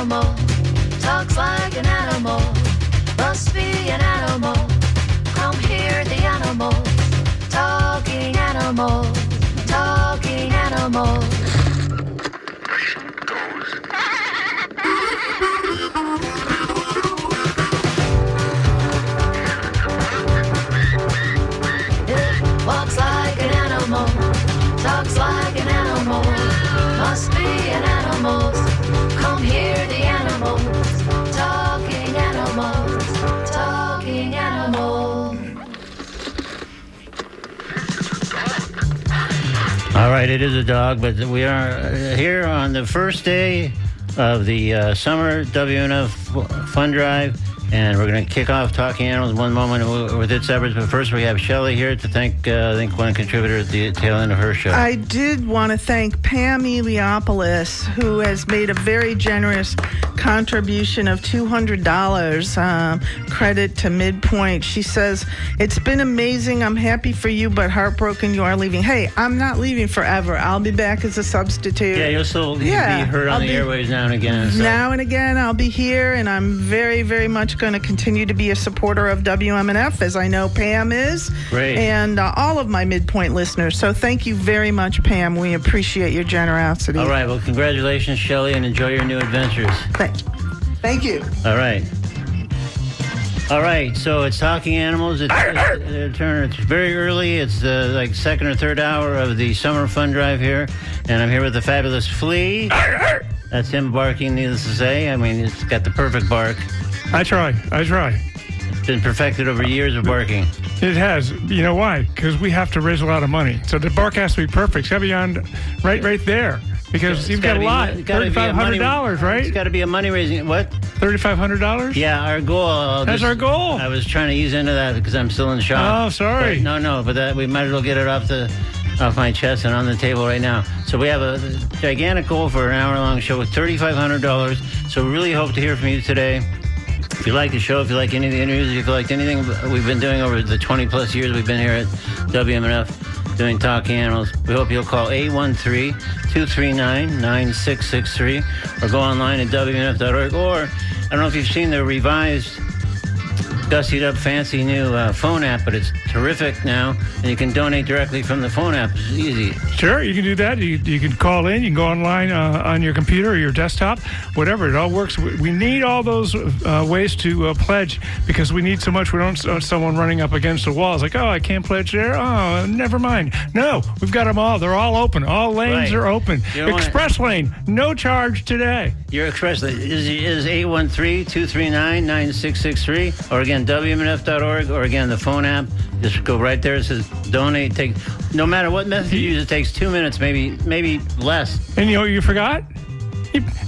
animal, talks like an animal, must be an animal. Come hear the animals, talking animals, talking animals. It walks like an animal, talks like an animal, must be an animal. Come hear the animals, talking animals, talking animals. All right, it is a dog, but we are here on the first day of the summer WNF Fund Drive, and we're going to kick off Talking Animals in one moment with its efforts. But first, we have Shelley here to thank, I think, one contributor at the tail end of her show. I did want to thank Pam Eliopoulos, who has made a very generous contribution of $200 credit to Midpoint. She says, it's been amazing. I'm happy for you, but heartbroken you are leaving. Hey, I'm not leaving forever. I'll be back as a substitute. Yeah, you'll still be heard on the airwaves now and again. So. Now and again, I'll be here, and I'm very, very much going to continue to be a supporter of WMNF, as I know Pam is. Great. And all of my Midpoint listeners. So thank you very much, Pam. We appreciate your generosity. All right. Well, congratulations, Shelley, and enjoy your new adventures. Thank you. All right. All right. So it's Talking Animals. It's very early. It's like second or third hour of the summer fun drive here, and I'm here with the fabulous Flea. That's him barking, needless to say. I mean, it's got the perfect bark. I try. It's been perfected over years of barking. It has. You know why? Because we have to raise a lot of money. So the bark has to be perfect. It's got to be on right there. Because you've got a lot. $3,500, right? It's got to be a money-raising... What? $3,500? Yeah, our goal... That's our goal. I was trying to ease into that because I'm still in shock. Oh, sorry. But we might as well get it off my chest and on the table right now. So we have a gigantic goal for an hour-long show with $3,500. So we really hope to hear from you today. If you like the show, if you like any of the interviews, if you liked anything we've been doing over the 20-plus years we've been here at WMNF doing Talking Animals, we hope you'll call 813-239-9663 or go online at WMNF.org. Or, I don't know if you've seen the revised, gussied up, fancy new phone app, but it's terrific now, and you can donate directly from the phone app. It's easy. Sure, you can do that. You can call in. You can go online on your computer or your desktop, whatever. It all works. We need all those ways to pledge because we need so much. We don't want someone running up against the wall. It's like, oh, I can't pledge there. Oh, never mind. No, we've got them all. They're all open. All lanes are open. Express lane, no charge today. Your express lane is 813-239-9663, or again, WMNF.org, or again, the phone app. Just go right there. It says donate. No matter what method you use, it takes 2 minutes, maybe less. And you know what you forgot?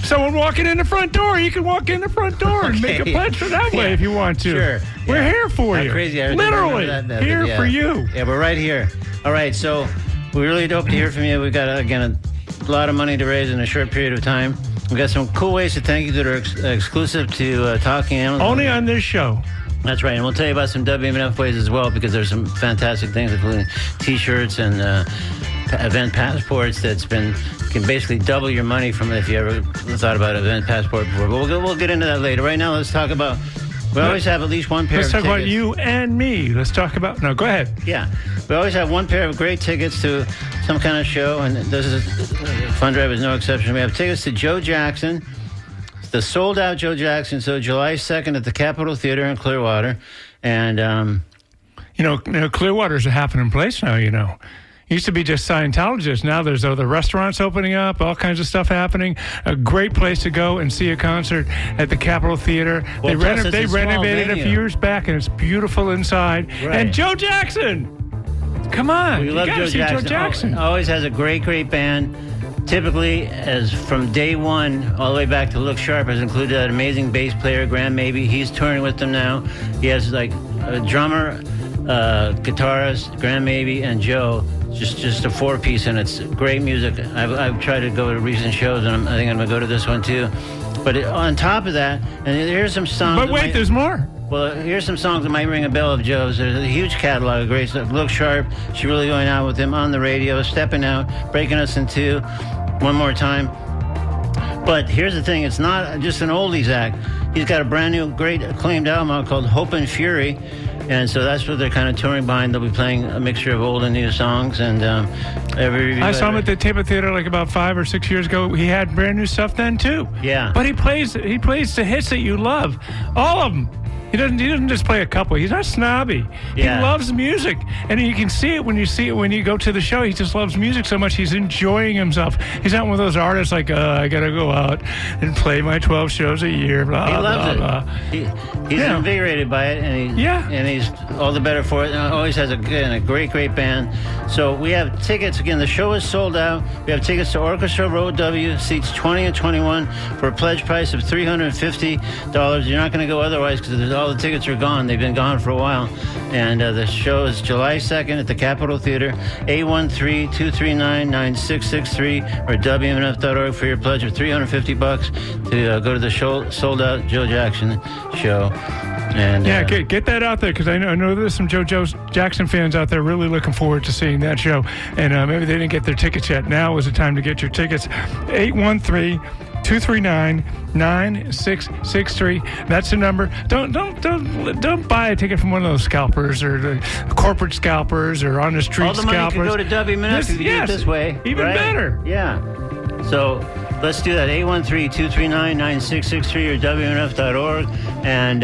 Someone walking in the front door. You can walk in the front door and make a pledge for that way if you want to. Sure. We're here for you. Crazy. Literally here for you. Yeah, we're right here. All right, so we really hope to hear from you. We've got, again, a lot of money to raise in a short period of time. We've got some cool ways to thank you that are exclusive to Talking Animals. Only on this show. That's right, and we'll tell you about some WMNF ways as well, because there's some fantastic things, including T-shirts and event passports can basically double your money from if you ever thought about event passport before. But we'll get into that later. Right now, let's talk about. We always have at least one pair of tickets. Let's talk about you and me. Let's talk about... No, go ahead. Yeah. We always have one pair of great tickets to some kind of show, and this is Fun Drive is no exception. We have tickets to Joe Jackson, the sold-out Joe Jackson, so July 2nd at the Capitol Theater in Clearwater. And... Clearwater's a happening place now, It used to be just Scientologists. Now there's other restaurants opening up, all kinds of stuff happening. A great place to go and see a concert at the Capitol Theater. Well, they renovated a few years back, and it's beautiful inside. Right. And Joe Jackson! Come on. We love Joe Jackson. Always has a great, great band. Typically, as from day one all the way back to Look Sharp, has included that amazing bass player, Graham Mabey. He's touring with them now. He has like a drummer, guitarist, Graham Mabey, and Joe. Just a four-piece, and it's great music. I've tried to go to recent shows, and I think I'm going to go to this one too. But on top of that, and here's some songs. But wait, there's more. Well, here's some songs that might ring a bell of Joe's. There's a huge catalog of great stuff. Look Sharp, she's really going out with him on the radio, stepping out, breaking us in two. One more time. But here's the thing, it's not just an oldies act. He's got a brand new, great acclaimed album out called Hope and Fury. And so that's what they're kind of touring behind. They'll be playing a mixture of old and new songs. And I saw him at the Table Theater like about 5 or 6 years ago. He had brand new stuff then too. Yeah. But he plays the hits that you love, all of them. He doesn't just play a couple. He's not snobby. Yeah. He loves music, and you can see it when you go to the show. He just loves music so much. He's enjoying himself. He's not one of those artists like I gotta go out and play my 12 shows a year. Blah, he loves blah, it. Blah. He's invigorated by it, and he's all the better for it. And always has a great band. So we have tickets again. The show is sold out. We have tickets to Orchestra Row W, seats 20 and 21, for a pledge price of $350. You're not going to go otherwise because all the tickets are gone. They've been gone for a while. And the show is July 2nd at the Capitol Theater. 813-239-9663 or WMNF.org for your pledge of $350 to go to the show, sold out Joe Jackson show. And get that out there, because I know there's some Joe Jackson fans out there really looking forward to seeing that show, and maybe they didn't get their tickets yet. Now is the time to get your tickets. 813-239-9663. That's the number. Don't buy a ticket from one of those scalpers or the corporate scalpers or on the street scalpers. All the money could go to WMNF if you do it this way. Even better. Yeah. So let's do that. 813-239-9663 or WMNF.org. And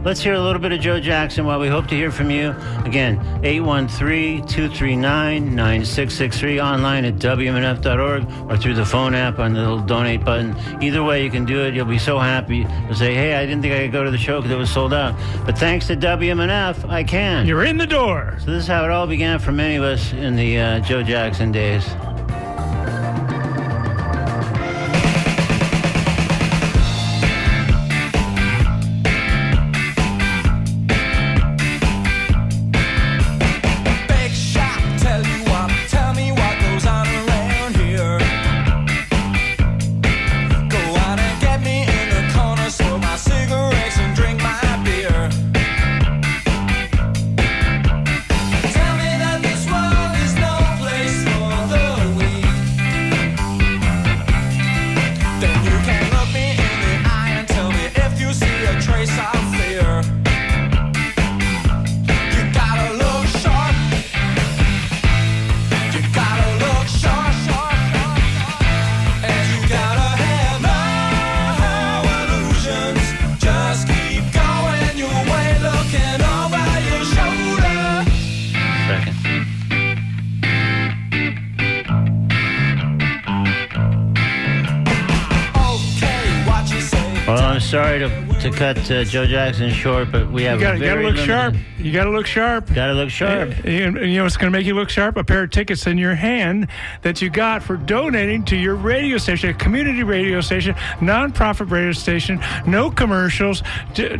let's hear a little bit of Joe Jackson while we hope to hear from you. Again, 813-239-9663, online at WMNF.org or through the phone app on the little donate button. Either way, you can do it. You'll be so happy. You'll say, hey, I didn't think I could go to the show because it was sold out. But thanks to WMNF, I can. You're in the door. So this is how it all began for many of us in the Joe Jackson days. Sorry to cut Joe Jackson short, but we have you gotta look sharp. You gotta look sharp. Gotta look sharp. And you know what's gonna make you look sharp? A pair of tickets in your hand that you got for donating to your radio station, a community radio station, non-profit radio station, no commercials,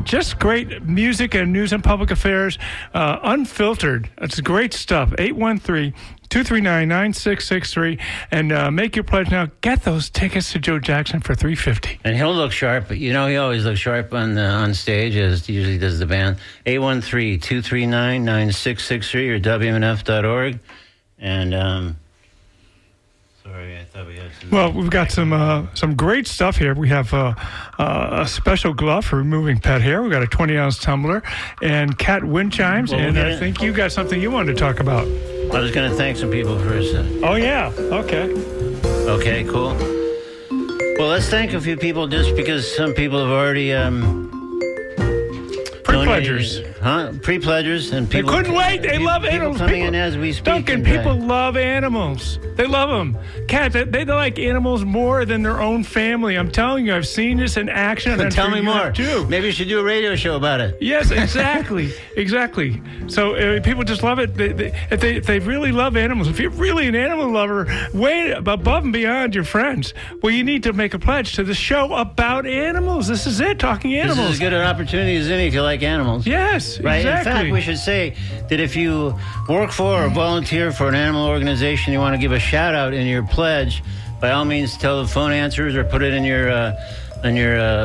just great music and news and public affairs, unfiltered. It's great stuff. 813-239-9663 and make your pledge now. Get those tickets to Joe Jackson for $350. And he'll look sharp. You know, he always looks sharp on stage, as usually does the band. 813-239-9663 or WMNF.org. And sorry, I thought we had some. Well, we've got some great stuff here. We have a special glove for removing pet hair. We've got a 20-ounce tumbler and cat wind chimes. Well, and I think you got something you wanted to talk about. I was going to thank some people first. Oh, yeah. Okay. Okay, cool. Well, let's thank a few people just because some people have already pre-pledgers. Pre-pledgers and people. They couldn't wait. They love animals. Coming in as we speak. Duncan, people love animals. They love them. Cats, they like animals more than their own family. I'm telling you, I've seen this in action. And tell me more. Too. Maybe you should do a radio show about it. Yes, exactly. Exactly. So people just love it. If they really love animals, if you're really an animal lover, way above and beyond your friends, well, you need to make a pledge to the show about animals. This is it, talking animals. This is as good an opportunity as any if you like animals. Yes, right? Exactly. In fact, we should say that if you work for or volunteer for an animal organization, you want to give a shout out in your pledge, by all means tell the phone answers or put it in your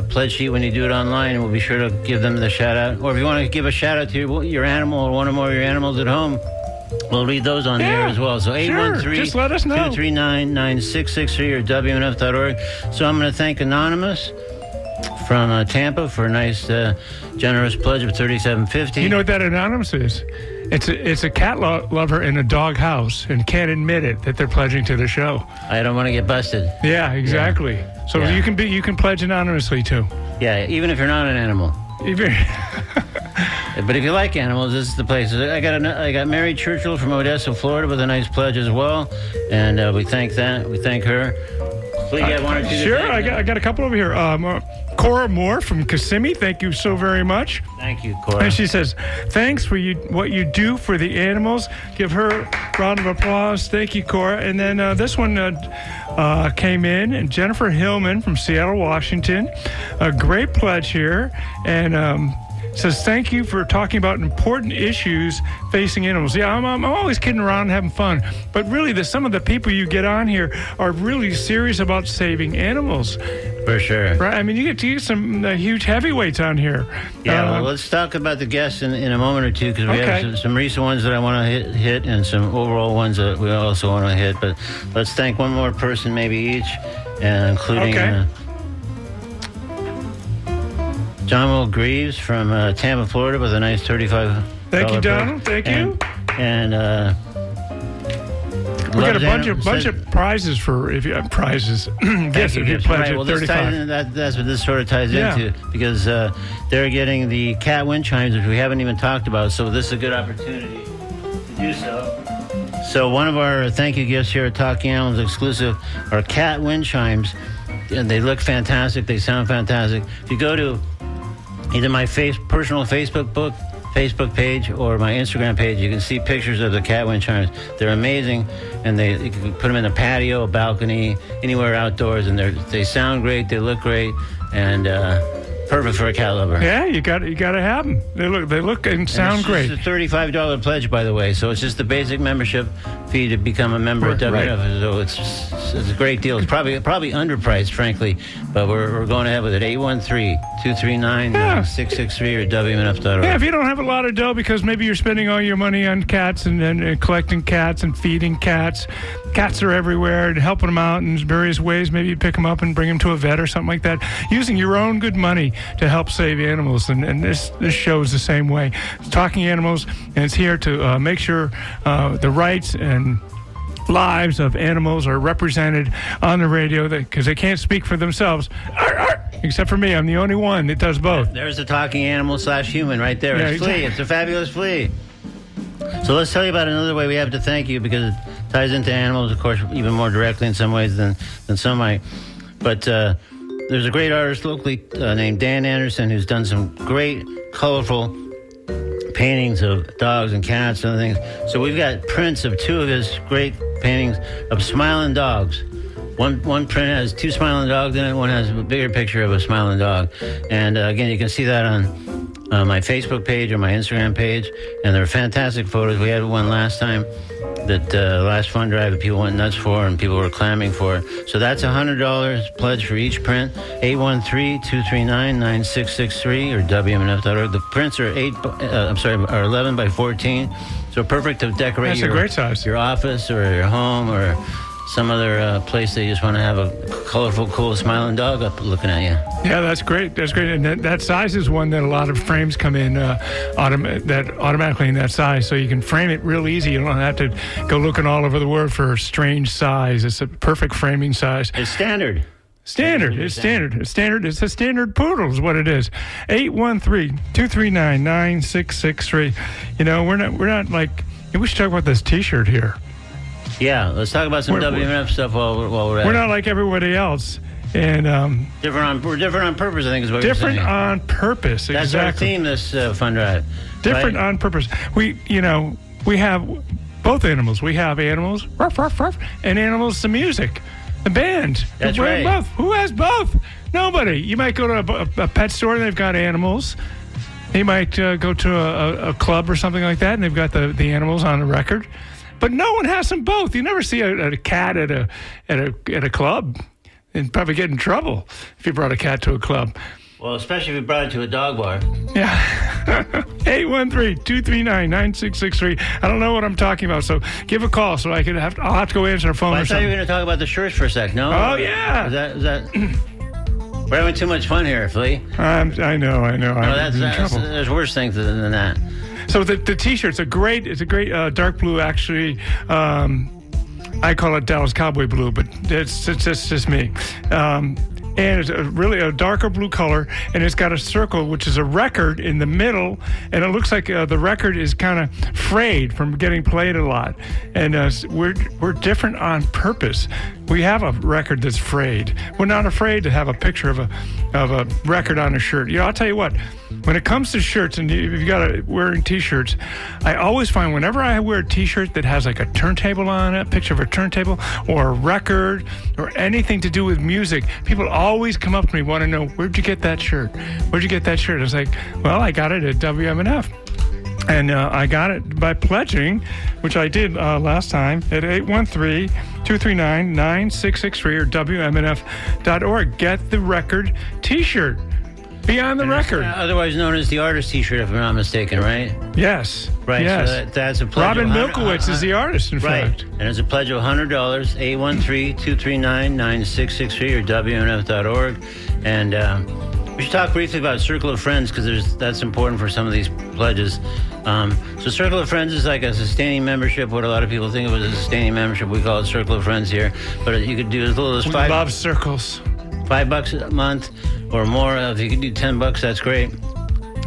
pledge sheet when you do it online, and we'll be sure to give them the shout out. Or if you want to give a shout out to your animal or one or more of your animals at home, We'll read those on the air as well. So 813 just let us know. 239-9663 or WMNF.org. So I'm going to thank Anonymous from Tampa for a nice, generous pledge of $37.50. You know what that Anonymous is? It's a cat lover in a dog house and can't admit it that they're pledging to the show. I don't want to get busted. Yeah, exactly. Yeah. So you can pledge anonymously too. Yeah, even if you're not an animal. But if you like animals, this is the place. I got Mary Churchill from Odessa, Florida, with a nice pledge as well, and we thank her. Please get one or two. Sure, I got a couple over here. Cora Moore from Kissimmee, thank you so very much. Thank you, Cora. And she says, thanks for what you do for the animals. Give her a round of applause. Thank you, Cora. And then this one came in, and Jennifer Hillman from Seattle, Washington. A great pledge here. And says, thank you for talking about important issues facing animals. Yeah, I'm always kidding around and having fun. But really, some of the people you get on here are really serious about saving animals. For sure. Right? I mean, you get to use some huge heavyweights on here. Yeah, well, let's talk about the guests in a moment or two, because we have some recent ones that I want to hit and some overall ones that we also want to hit. But let's thank one more person maybe each, including... John Will Greaves from Tampa, Florida, with a nice $35. Thank you, Donald. Thank you. And we got a bunch of prizes for if you have prizes. Yes, if you pledge at 35. That's what this sort of ties into, because they're getting the cat wind chimes, which we haven't even talked about. So this is a good opportunity to do so. So one of our thank you gifts here at Talking Animals exclusive are cat wind chimes, and they look fantastic. They sound fantastic. If you go to either my personal Facebook page or my Instagram page, you can see pictures of the cat wind chimes. They're amazing, and you can put them in a patio, a balcony, anywhere outdoors, and they sound great, they look great, and perfect for a cat lover. Yeah, you got to have them. They look and sound great. It's a $35 pledge, by the way, so it's just the basic membership fee to become a member at WNF. So it's a great deal. It's probably underpriced, frankly, but we're going ahead with it. 813-239-9663 or WMNF.org. Yeah, if you don't have a lot of dough because maybe you're spending all your money on cats and collecting cats and feeding cats. Cats are everywhere, and helping them out in various ways. Maybe you pick them up and bring them to a vet or something like that. Using your own good money to help save animals, and this show is the same way. It's Talking Animals, and it's here to make sure the rights and lives of animals are represented on the radio, because they can't speak for themselves. Except for me, I'm the only one that does both. There's a talking animal / human right there. It's Flea. It's a fabulous Flea. So let's tell you about another way we have to thank you, because it ties into animals, of course, even more directly in some ways than some might. But there's a great artist locally named Dan Anderson, who's done some great, colorful paintings of dogs and cats and other things. So we've got prints of two of his great paintings of smiling dogs. One print has two smiling dogs in it. One has a bigger picture of a smiling dog. And again, you can see that on my Facebook page or my Instagram page. And they're fantastic photos. We had one last time, that last fund drive that people went nuts for and people were clamming for. So that's $100 pledge for each print. 813-239-9663 or WMNF.org. The prints are 11 by 14. So perfect to decorate a great size. Your office or your home or some other place that you just want to have a colorful, cool, smiling dog up looking at you. Yeah, that's great. That's great. And that size is one that a lot of frames come in automatically in that size. So you can frame it real easy. You don't have to go looking all over the world for a strange size. It's a perfect framing size. It's standard. It's a standard poodle is what it is. 813-239-9663. You know, we're not like, we should talk about this T-shirt here. Yeah, let's talk about some WMNF stuff while we're at it. We're not like everybody else. And we're different on purpose, I think is what you're saying. Different on purpose, That's exactly. our theme this fund drive. Different on purpose. We have both animals. We have animals, ruff, ruff, ruff, and animals, the music, the band. That's right. Both. Who has both? Nobody. You might go to a pet store and they've got animals. You might go to a club or something like that and they've got the animals on the record. But no one has them both. You never see a cat at a club, and probably get in trouble if you brought a cat to a club. Well, especially if you brought it to a dog bar. Yeah. 813-239-9663. I don't know what I'm talking about, so give a call so I'll have to go answer a phone Well, or I thought something. you were going to talk about the shirts for a sec. No? Oh, yeah. Is that we're having too much fun here, Flea. I know. No, I'm in trouble. there's worse things than that. So the T-shirt's it's a great dark blue, actually. I call it Dallas Cowboy blue, but it's just me. And it's really a darker blue color, and it's got a circle, which is a record in the middle, and it looks like the record is kind of frayed from getting played a lot. And we're different on purpose. We have a record that's frayed. We're not afraid to have a picture of a record on a shirt. I'll tell you what. When it comes to shirts, and if you got wearing T-shirts, I always find whenever I wear a T-shirt that has like a turntable on it, a picture of a turntable, or a record, or anything to do with music, people always come up to me, want to know, where'd you get that shirt? Where'd you get that shirt? It's like, well, I got it at WMNF. And I got it by pledging, which I did last time, at 813-239-9663 or WMNF.org. Get the record T-shirt. Be on the record. Otherwise known as the artist T-shirt, if I'm not mistaken, right? Yes. Right. Yes. So that's a pledge. Robin Milkowitz is the artist, in fact. And it's a pledge of $100. 813-239-9663 or WMNF.org. And we should talk briefly about Circle of Friends because that's important for some of these pledges. So Circle of Friends is like a sustaining membership. What a lot of people think of as a sustaining membership, we call it Circle of Friends here. But you could do as little as We love circles. $5 a month or more. If you can do $10, that's great.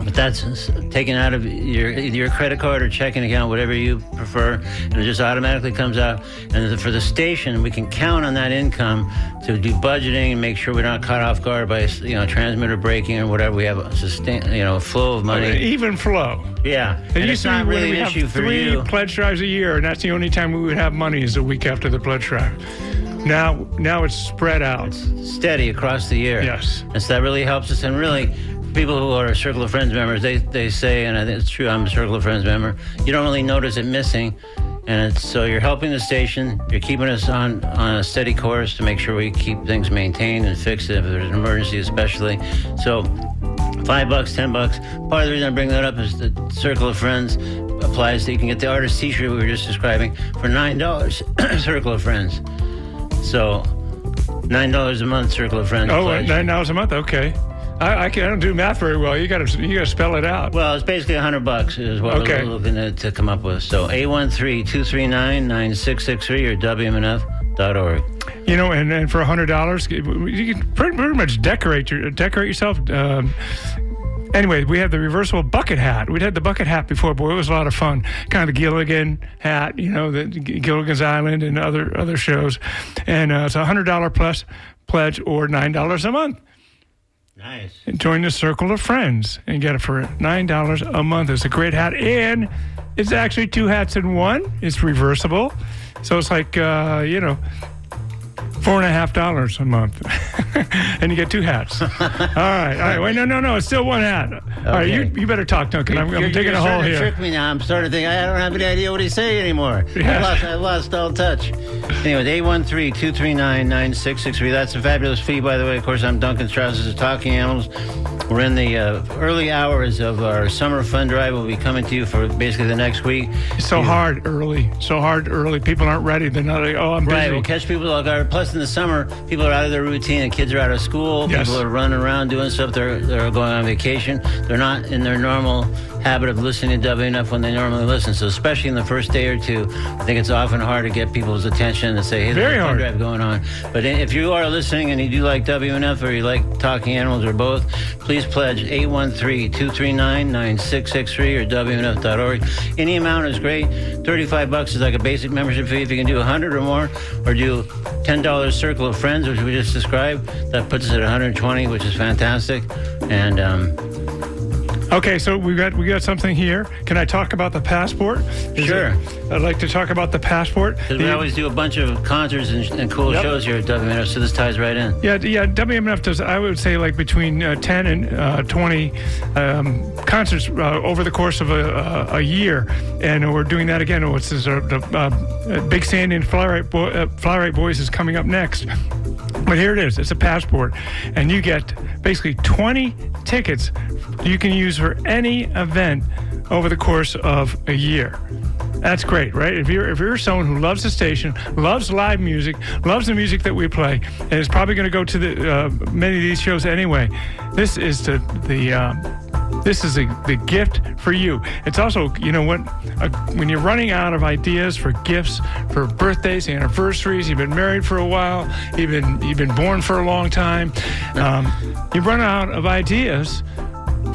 But that's taken out of your credit card or checking account, whatever you prefer, and it just automatically comes out. And for the station, we can count on that income to do budgeting and make sure we're not caught off guard by transmitter breaking or whatever. We have a flow of money, even flow. Yeah, It used to be when we have issue for 3 you. pledge drives a year, and that's the only time we would have money is the week after the pledge drive. Now it's spread out. Steady across the year. Yes. And so that really helps us. And really, people who are Circle of Friends members, they say, and I think it's true, I'm a Circle of Friends member, you don't really notice it missing. And so you're helping the station, you're keeping us on a steady course to make sure we keep things maintained and fixed if there's an emergency especially. So $5, $10. Part of the reason I bring that up is the Circle of Friends applies that you can get the artist T-shirt we were just describing for $9, Circle of Friends. So $9 a month, Circle of Friends. Oh, pledge. $9 a month. Okay, I don't do math very well. You got to spell it out. Well, it's basically $100 is what we're looking to come up with. So 813-239-9663 or WMNF.org. And for $100, you can pretty much decorate yourself. Anyway, we have the reversible bucket hat. We'd had the bucket hat before, boy, it was a lot of fun. Kind of the Gilligan hat, the Gilligan's Island and other shows. And it's a $100 plus pledge or $9 a month. Nice. And join the Circle of Friends and get it for $9 a month. It's a great hat, and it's actually 2 hats in one. It's reversible. So it's like, $4.50 a month, and you get 2 hats. All right. Wait, no. It's still 1 hat. All right, you better talk, Duncan. I'm digging a hole here. You're trick me now. I'm starting to think I don't have any idea what he's saying anymore. Yes. I lost all touch. Anyway, 813-239-9663. That's a fabulous fee, by the way. Of course, I'm Duncan Strauss. This is Talking Animals. We're in the early hours of our summer fun drive. We'll be coming to you for basically the next week. It's so hard early. People aren't ready. They're not like, I'm busy. Right, we'll catch people off guard. Plus, in the summer, people are out of their routine. The kids are out of school. Yes. People are running around doing stuff. They're going on vacation. They're not in their normal habit of listening to WNF when they normally listen. So especially in the first day or two, I think it's often hard to get people's attention and say, hey, there's a fun drive going on. But if you are listening and you do like WNF or you like Talking Animals or both, please pledge 813-239-9663 or WNF.org. Any amount is great. $35 is like a basic membership fee. If you can do 100 or more, or do $10 Circle of Friends, which we just described, that puts us at 120, which is fantastic. And okay, so we got something here. Can I talk about the passport? Sure. I'd like to talk about the passport. Because we always do a bunch of concerts and cool shows here at WMNF, so this ties right in. Yeah. WMNF does, I would say, like between 10 and 20 concerts over the course of a year, and we're doing that again. The Big Sandy and Fly Right Boys is coming up next. But here it is. It's a passport. And you get basically 20 tickets you can use for any event over the course of a year. That's great, right? If you're someone who loves the station, loves live music, loves the music that we play, and is probably going to go to the many of these shows anyway, this is the gift for you. It's also, you know what, when you're running out of ideas for gifts, for birthdays, anniversaries, you've been married for a while, you've been born for a long time, you run out of ideas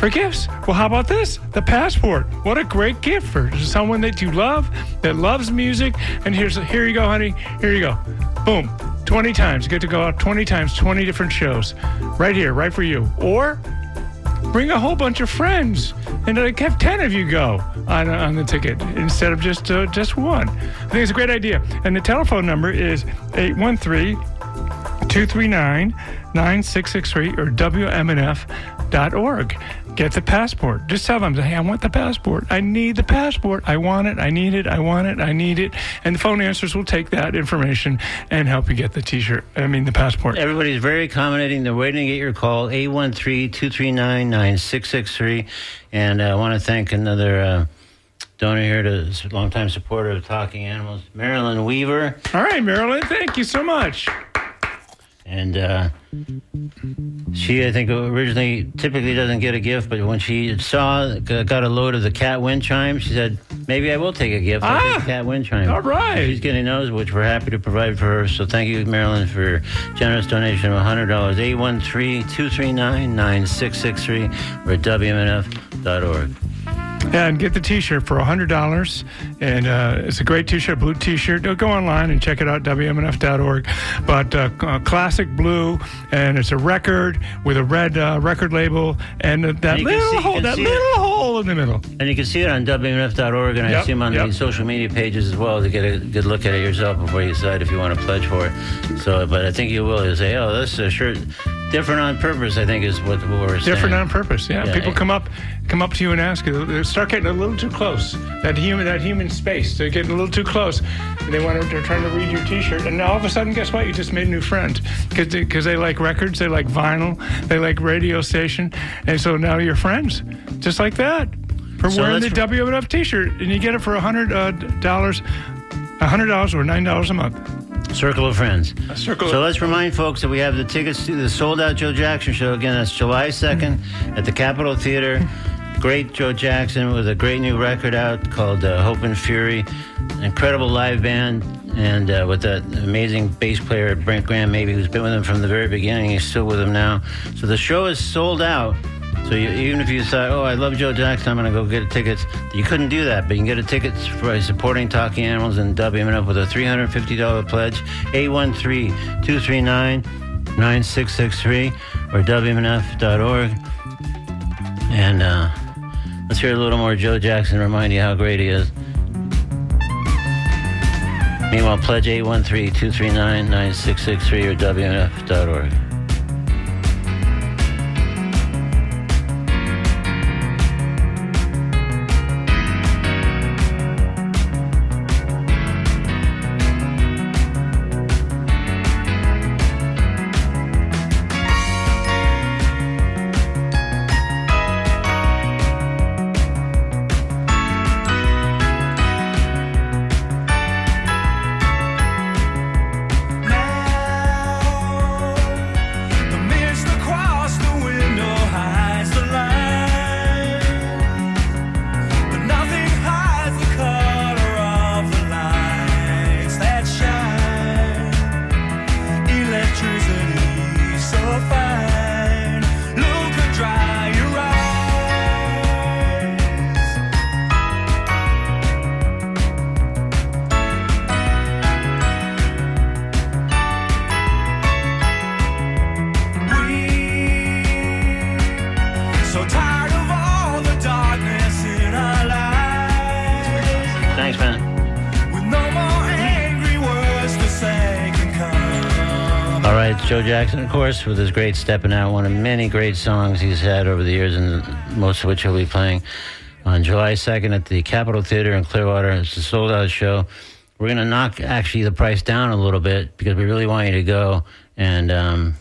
for gifts. Well, how about this? The passport. What a great gift for someone that you love, that loves music. And here you go, honey. Here you go. Boom. 20 times. You get to go out 20 times, 20 different shows. Right here, right for you. Or bring a whole bunch of friends and have 10 of you go on the ticket instead of just one. I think it's a great idea. And the telephone number is 813-239-9663 or WMNF.org. Get the passport. Just tell them, hey, I want the passport. I need the passport. I want it. I need it. I want it. I need it. And the phone answers will take that information and help you get the the passport. Everybody's very accommodating. They're waiting to get your call, 813-239-9663. And I want to thank another donor here, to longtime supporter of Talking Animals, Marilyn Weaver. All right, Marilyn, thank you so much. And she, I think, originally typically doesn't get a gift, but when she got a load of the cat wind chimes, she said, maybe I will take a gift. I'll take a cat wind chime. All right. She's getting those, which we're happy to provide for her. So thank you, Marilyn, for your generous donation of $100. 813-239-9663 or WMNF.org. Yeah, and get the T-shirt for $100. And it's a great T-shirt, blue T-shirt. Go online and check it out, WMNF.org. But classic blue, and it's a record with a red record label and that little hole in the middle. And you can see it on WMNF.org, and I assume on the social media pages as well, to get a good look at it yourself before you decide if you want to pledge for it. So, but I think you will. You say, oh, this is a shirt different on purpose, I think is what we're saying. Different on purpose, yeah. People come up to you and ask you. They start getting a little too close. That human space. They're getting a little too close. They're trying to read your T-shirt, and all of a sudden, guess what? You just made a new friend because they like records, they like vinyl, they like radio station, and so now you're friends, just like that. For wearing the WMNF T-shirt, and you get it for $100 or $9 a month. Circle of Friends. So let's remind folks that we have the tickets to the sold-out Joe Jackson show. Again, that's July 2nd at the Capitol Theater. Great Joe Jackson with a great new record out called Hope and Fury. Incredible live band, and with that amazing bass player, Brent Graham, maybe, who's been with him from the very beginning. He's still with him now. So the show is sold out. So even if you thought, oh, I love Joe Jackson, I'm going to go get tickets, you couldn't do that. But you can get tickets by supporting Talking Animals and WMNF with a $350 pledge, 813-239-9663 or WMNF.org. And let's hear a little more Joe Jackson, remind you how great he is. Meanwhile, pledge 813-239-9663 or WMNF.org. Joe Jackson, of course, with his great Steppin' Out, one of many great songs he's had over the years, and most of which he'll be playing on July 2nd at the Capitol Theater in Clearwater. It's a sold-out show. We're going to knock, actually, the price down a little bit because we really want you to go And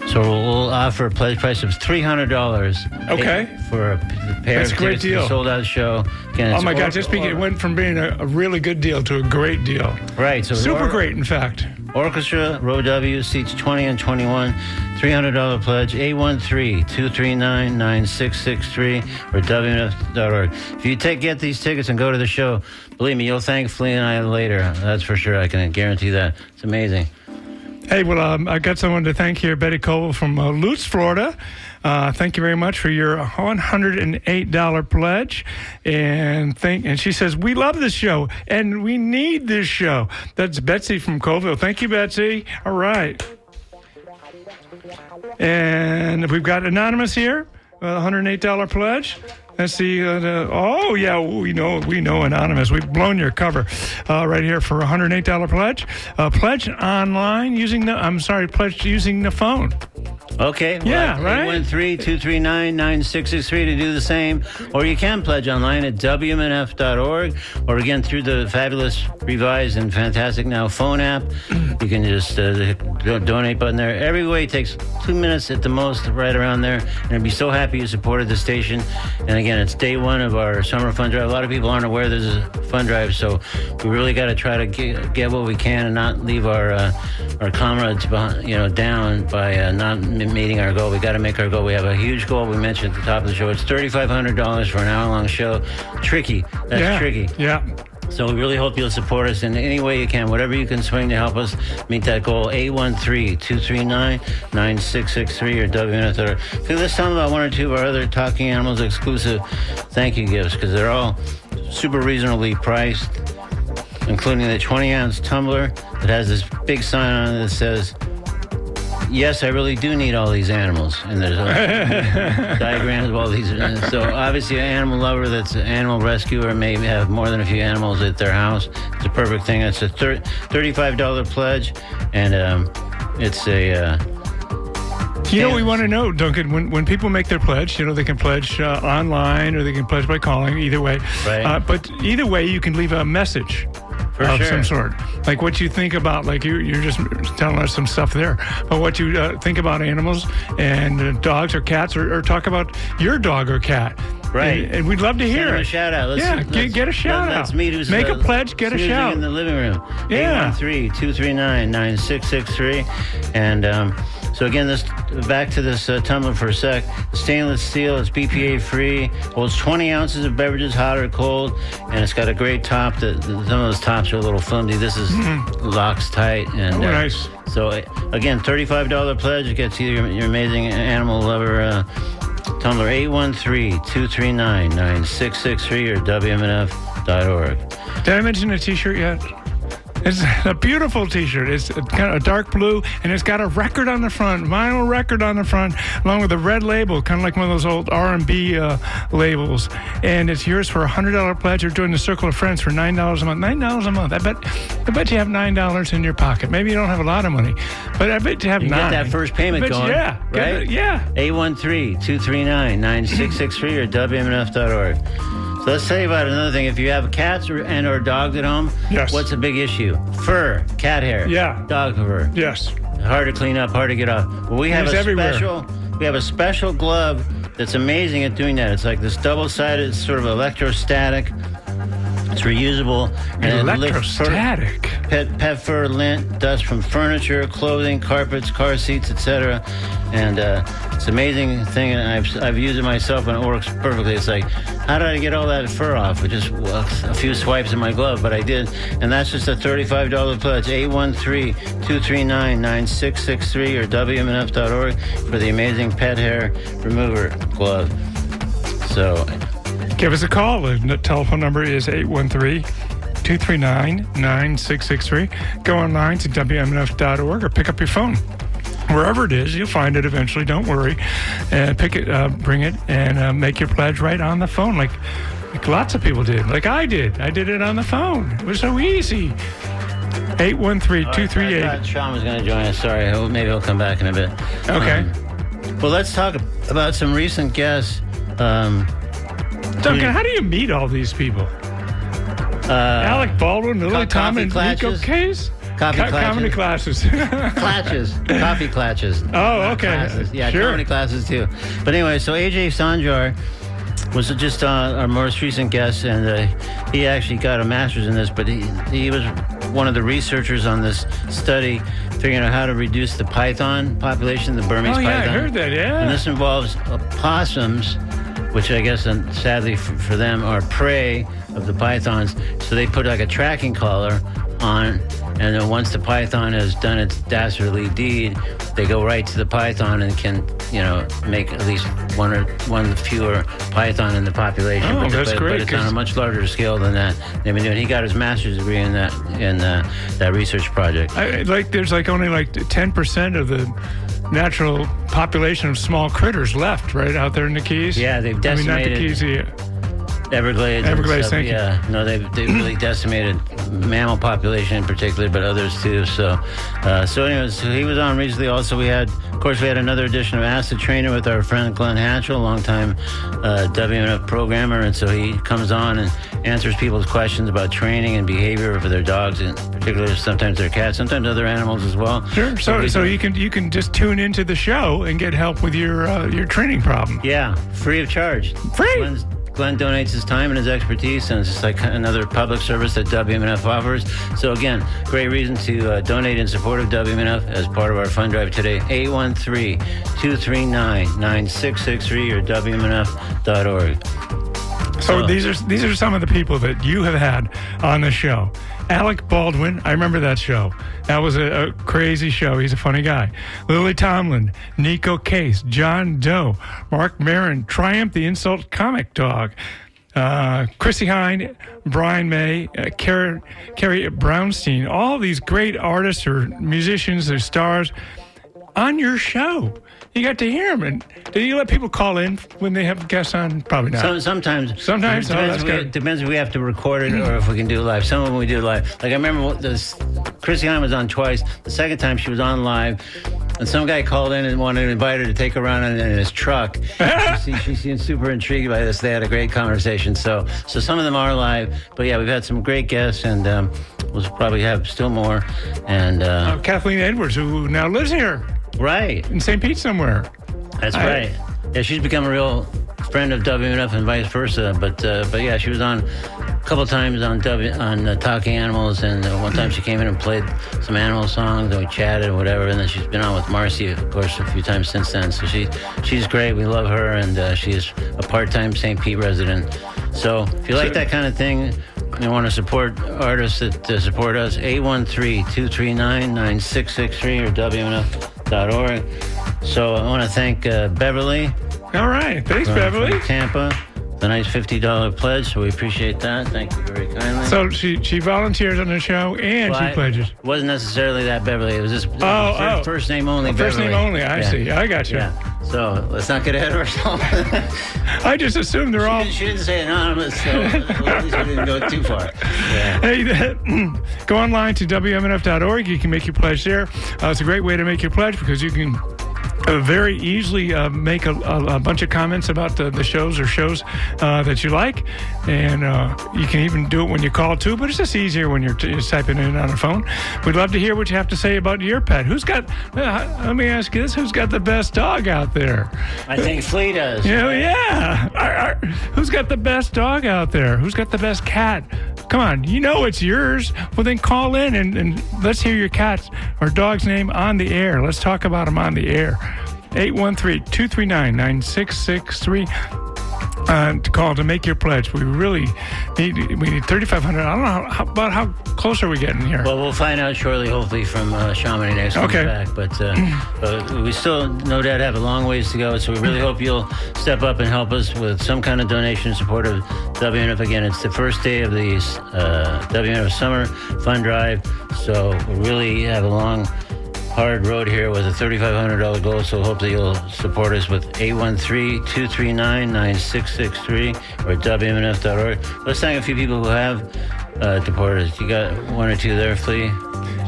so we'll offer a pledge price of $300. Okay. For a pair That's of a great tickets to the deal. sold-out show. Again, Oh it's my God! It went from being a really good deal to a great deal. Right. So Super great, in fact. Orchestra, row W, seats 20 and 21, $300 pledge, 813-239-9663 or WNF.org. If you get these tickets and go to the show, believe me, you'll thank Flea and I later. That's for sure. I can guarantee that. It's amazing. Hey, well, I got someone to thank here, Betty Cole from Lutz, Florida. Thank you very much for your $108 pledge. And she says, we love this show, and we need this show. That's Betsy from Colville. Thank you, Betsy. All right. And we've got Anonymous here, $108 pledge. Let's see. Oh, yeah, we know Anonymous. We've blown your cover right here for a $108 pledge. Pledge online pledge using the phone. Okay. Well, Yeah, right? 813-239-9663 to do the same. Or you can pledge online at WMNF.org. Or again, through the fabulous, revised, and fantastic now phone app. You can just donate button there. Every way takes 2 minutes at the most, right around there. And I'd be so happy you supported the station. And again, it's day one of our summer fund drive. A lot of people aren't aware there's a fund drive, so we really got to try to get what we can and not leave our comrades down by not meeting our goal. We got to make our goal. We have a huge goal we mentioned at the top of the show. It's $3,500 for an hour-long show. Tricky. That's tricky. Yeah. So we really hope you'll support us in any way you can, whatever you can swing to help us meet that goal. 813-239-9663 or WNF. Let's tell them about one or two of our other Talking Animals exclusive thank you gifts, because they're all super reasonably priced, including the 20-ounce tumbler that has this big sign on it that says, yes, I really do need all these animals. And there's diagrams of all these. So obviously an animal lover that's an animal rescuer may have more than a few animals at their house. It's a perfect thing. It's a $35 pledge, and it's a... we want to know, Duncan, when people make their pledge, they can pledge online or they can pledge by calling, either way. Right. But either way, you can leave a message. Of some sort, like what you think about, like you're just telling us some stuff there, but what you think about animals and dogs or cats, or talk about your dog or cat. Right. And we'd love to hear Send it. A shout out. Get a shout out. That's me who's make a pledge, get a shout. In the living room. Yeah. 813-239-9663. And so again, back to this tumbler for a sec. Stainless steel, it's BPA free, holds 20 ounces of beverages, hot or cold, and it's got a great top. Some of those tops are a little flimsy. This is locks tight. And nice. So again, $35 pledge gets you your amazing animal lover tumbler. 813-239-9663 or WMNF.org. Did I mention a T-shirt yet? It's a beautiful T-shirt. It's kind of a dark blue, and it's got a record on the front, vinyl record on the front, along with a red label, kind of like one of those old R&B labels. And it's yours for a $100 pledge, or join the Circle of Friends for $9 a month. $9 a month. I bet you have $9 in your pocket. Maybe you don't have a lot of money, but I bet you have $9. Get that first payment going. Yeah. Right? Yeah. 813-239-9663 or WMNF.org. So let's tell you about another thing. If you have cats or dogs at home, yes. What's a big issue? Fur, cat hair, dog fur. Yes. Hard to clean up, hard to get off. Well, we have a special glove that's amazing at doing that. It's like this double-sided, sort of electrostatic. It's reusable. And electrostatic. Pet fur, lint, dust from furniture, clothing, carpets, car seats, etc. And it's an amazing thing, and I've used it myself, and it works perfectly. It's like, how did I get all that fur off with just a few swipes in my glove? But I did, and that's just a $35 pledge. 813-239-9663 or WMNF.org for the amazing pet hair remover glove. So... give us a call. The telephone number is 813-239-9663. Go online to WMNF.org or pick up your phone. Wherever it is, you'll find it eventually. Don't worry. And bring it, and make your pledge right on the phone, like lots of people did. Like I did. I did it on the phone. It was so easy. 813-238. I thought Sean was going to join us. Sorry. Maybe he'll come back in a bit. Okay. Well, let's talk about some recent guests. Duncan, how do you meet all these people? Alec Baldwin, Lily Tom, and Nico Case? Comedy classes. Clatches. Coffee clatches. Oh, okay. Classes. Yeah, sure. comedy classes too. But anyway, so AJ Sanjar was just our most recent guest, and he actually got a master's in this, but he was one of the researchers on this study figuring out how to reduce the python population, the Burmese python. Oh, yeah, I heard that, yeah. And this involves opossums, which I guess, sadly for them, are prey of the pythons. So they put like a tracking collar on, and then once the python has done its dastardly deed, they go right to the python and can, make at least one fewer python in the population. Oh, that's great. But it's on a much larger scale than that. They've been doing. He got his master's degree in that research project. There's only 10% of the natural population of small critters left right out there in the Keys. Yeah, they've decimated. I mean, not the Keys, Everglades. Thank you. Yeah, no, they've really decimated mammal population in particular, but others too. So anyways, he was on recently. Also, we had another edition of Ask the Trainer with our friend Glenn Hatchell, longtime WMNF programmer, and so he comes on and answers people's questions about training and behavior for their dogs, and particularly sometimes their cats, sometimes other animals as well. Sure. So you can just tune into the show and get help with your training problem. Yeah, free of charge. Free. Glenn donates his time and his expertise, and it's just like another public service that WMNF offers. So again, great reason to donate in support of WMNF as part of our fund drive today. 813-239-9663 or WMNF.org. So these are some of the people that you have had on the show. Alec Baldwin, I remember that show. That was a crazy show. He's a funny guy. Lily Tomlin, Nico Case, John Doe, Mark Maron, Triumph the Insult Comic Dog, Chrissy Hine, Brian May, Carrie Brownstein, all these great artists or musicians or stars on your show. You got to hear them. And do you let people call in when they have guests on? Probably not. Sometimes. Sometimes? It depends if we have to record it or if we can do it live. Some of them we do live. Like I remember Chrissy Hine was on twice. The second time she was on live, and some guy called in and wanted to invite her to take her around in his truck. She seemed super intrigued by this. They had a great conversation. So some of them are live. But yeah, we've had some great guests, and we'll probably have still more. And Kathleen Edwards, who now lives here. Right. In St. Pete somewhere. That's right. Yeah, she's become a real friend of WMNF and vice versa. But yeah, she was on a couple times on Talking Animals, and one time she came in and played some animal songs, and we chatted or whatever. And then she's been on with Marcy, of course, a few times since then. So she's great. We love her, and she's a part-time St. Pete resident. So if you like that kind of thing, you want to support artists that support us, 813-239-9663 or WMNF.org. So I want to thank Beverly. All right. Thanks, Beverly. From Tampa. The nice $50 pledge, so we appreciate that. Thank you very kindly. So she volunteers on the show and she pledges. It wasn't necessarily that Beverly. It was just first name only. First name only. I see. I got you. Yeah. So let's not get ahead of ourselves. I just assumed they're all. She didn't say anonymous, so at least we didn't go too far. Yeah. Hey, go online to WMNF.org. You can make your pledge there. It's a great way to make your pledge because you can very easily make a bunch of comments about the shows or shows that you like, and you can even do it when you call too, but it's just easier when you're typing in on a phone. We'd love to hear what you have to say about your pet. Let me ask you this, who's got the best dog out there? I think Flea does. Yeah. Who's got the best dog out there? Who's got the best cat? Come on, you know it's yours. Well, then call in and let's hear your cat's or dog's name on the air. Let's talk about them on the air. 813-239-9663 to call to make your pledge. We really need $3,500. I don't know how close are we getting here? Well, we'll find out shortly, hopefully, from Chamonix next week back. But we still, no doubt, have a long ways to go. So we really hope you'll step up and help us with some kind of donation in support of WMNF. Again, it's the first day of the WMNF Summer Fund Drive. So we really have a long, hard road here with a $3,500 goal, so hope that you'll support us with 813-239-9663 or WMNF.org. Let's thank a few people who have supported us. You got one or two there, Flea?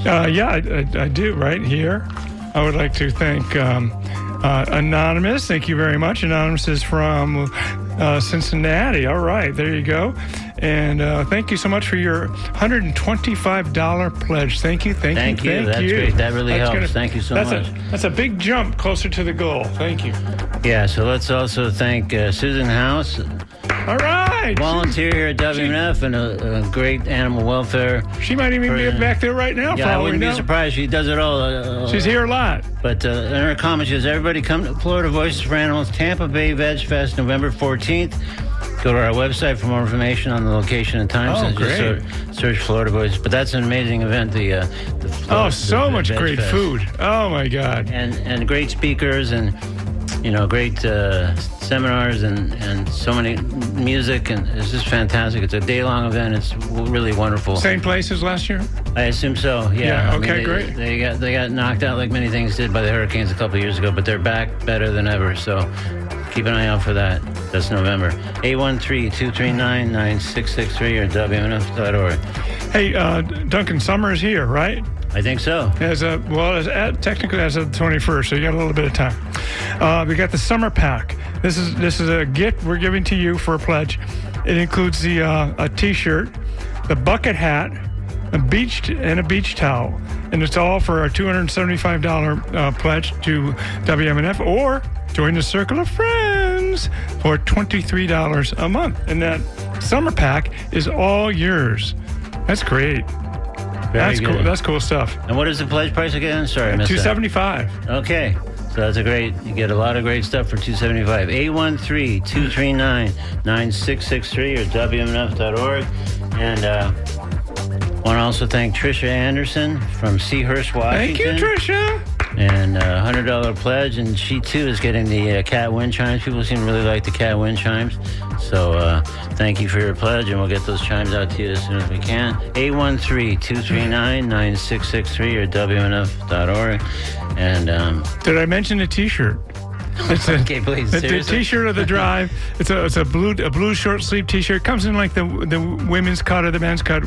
Yeah, I do, right here. I would like to thank Anonymous. Thank you very much. Anonymous is from Cincinnati. All right, there you go. And thank you so much for your $125 pledge. Thank you. Thank you. That's great. That really helps. Thank you so much. That's a big jump closer to the goal. Thank you. Yeah, so let's also thank Susan House. All right. Volunteer here at WMNF and a great animal welfare. She might even be back there right now. Yeah, I wouldn't be surprised. She does it all. She's here a lot. But in her comment, she says, everybody come to Florida Voices for Animals, Tampa Bay Veg Fest, November 14th. Go to our website for more information on the location and time. Oh, great. Just search Florida Voices. But that's an amazing event. So much great food. Oh, my God. And great speakers and, great seminars and so many music. And it's just fantastic. It's a day-long event. It's really wonderful. Same place as last year? I assume so, yeah. Okay, great. They got knocked out like many things did by the hurricanes a couple of years ago, but they're back better than ever. So keep an eye out for that. That's November. 813-239-9663 or WMNF.org. Hey, Duncan, summer is here, right? I think so. Technically as of the 21st, so you got a little bit of time. We got the summer pack. This is a gift we're giving to you for a pledge. It includes a T-shirt, the bucket hat, a beach towel, and it's all for a $275 pledge to WMNF, or join the Circle of Friends for $23 a month. And that summer pack is all yours. That's great. Very good. Cool. That's cool stuff. And what is the pledge price again? Sorry, I missed $275. Okay. So that's you get a lot of great stuff for $275. 813-239-9663 or WMNF.org. And want to also thank Tricia Anderson from Seahurst, Washington. Thank you, Tricia. And $100 pledge, and she too is getting the cat wind chimes. People seem to really like the cat wind chimes. So thank you for your pledge, and we'll get those chimes out to you as soon as we can. 813-239-9663 or WMNF.org. And did I mention a T-shirt? It's okay, please. It's a T-shirt of the drive. It's a blue short sleeve T-shirt. It comes in like the women's cut or the men's cut,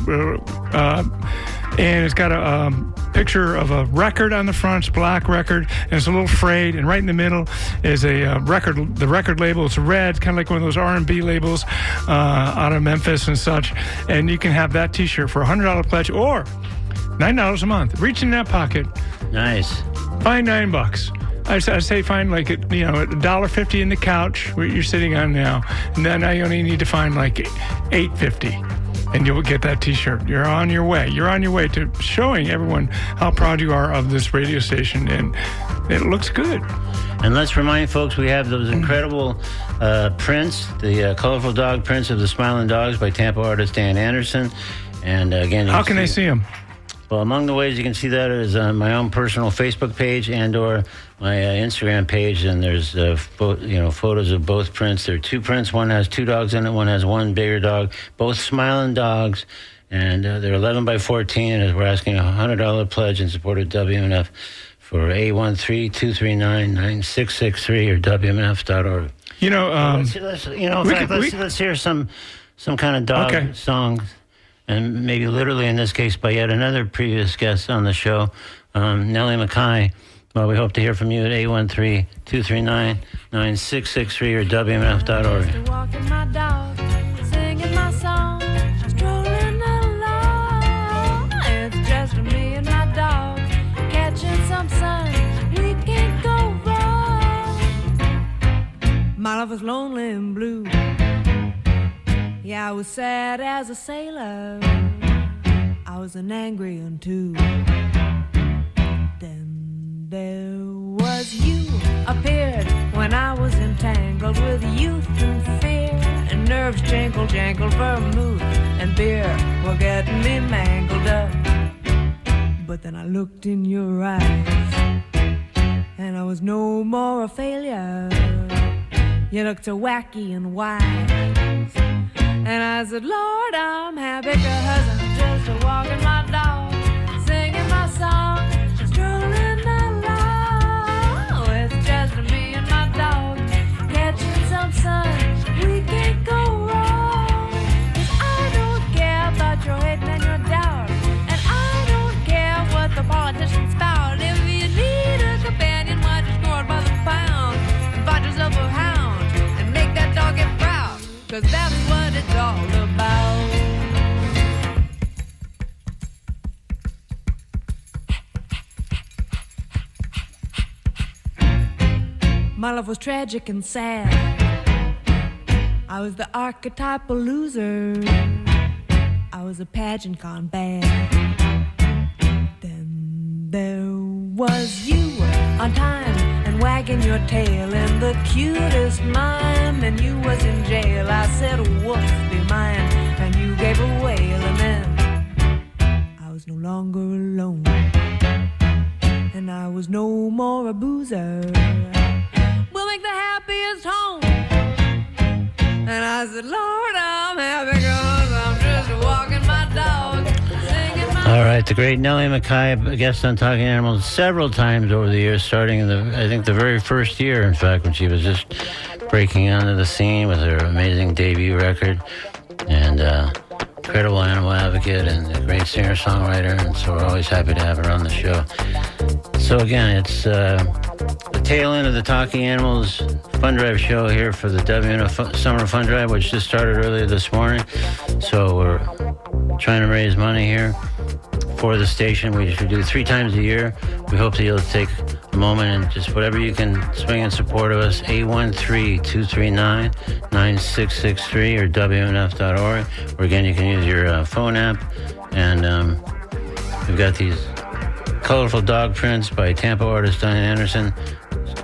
and it's got a picture of a record on the front. It's a black record, and it's a little frayed. And right in the middle is a record. The record label. It's red, kind of like one of those R&B labels out of Memphis and such. And you can have that T-shirt for a $100 pledge or $9 a month. Reach in that pocket. Nice. Find $9. I say find like $1.50 in the couch where you're sitting on now, and then I only need to find like $8.50, and you'll get that T-shirt. You're on your way. You're on your way to showing everyone how proud you are of this radio station, and it looks good. And let's remind folks we have those incredible prints, the colorful dog prints of the Smiling Dogs by Tampa artist Dan Anderson. And again, how can they see them? Well, among the ways you can see that is on my own personal Facebook page and/or my Instagram page, and there's photos of both prints. There are two prints. One has two dogs in it. One has one bigger dog. Both smiling dogs, and they're 11 by 14. And we're asking a $100 pledge in support of WMNF for 813-239-9663 or WMNF.org. Let's hear some kind of dog song. And maybe literally in this case by yet another previous guest on the show, Nellie McKay. Well, we hope to hear from you at 813-239-9663 or WMNF.org. Walking my dog, singing my song, strolling along. It's just me and my dog, catching some sun. We can't go wrong. My love was lonely and blue. Yeah, I was sad as a sailor. I was an angry one too. Then there was you appeared when I was entangled with youth and fear, and nerves jangled, vermouth and beer were getting me mangled up. But then I looked in your eyes, and I was no more a failure. You looked so wacky and wise. And I said, Lord, I'm happy 'cause I'm just walking my dog, singing my song, strolling along. It's just me and my dog, catching some sun. We can't go wrong. 'Cause I don't care about your hate and your doubt, and I don't care what the politicians spout. If you need a companion, why just go out by the pound and find yourself a hound and make that dog get proud. 'Cause that's what it's all about. My life was tragic and sad. I was the archetypal loser. I was a pageant gone bad. Then there was you on time and wagging your tail in the cutest mime, and you was in jail. I said, woof, be mine, and you gave a wail, and then I was no longer alone, and I was no more a boozer. We'll make the happiest home. And I said, Lord, I'm happy because I'm just walking my dog, singing my... All right, the great Nellie McKay, a guest on Talking Animals several times over the years, starting in I think the very first year, in fact, when she was just breaking onto the scene with her amazing debut record. And incredible animal advocate and a great singer-songwriter, and so we're always happy to have her on the show. So again, it's the tail end of the Talking Animals Fund Drive show here for the WNF Summer Fund Drive, which just started earlier this morning. So we're trying to raise money here for the station. We do 3 times a year. We hope that you'll take a moment and just whatever you can swing in support of us, 813-239-9663 or WNF.org. Or again, you can use your phone app. And we've got these colorful dog prints by Tampa artist Diane Anderson.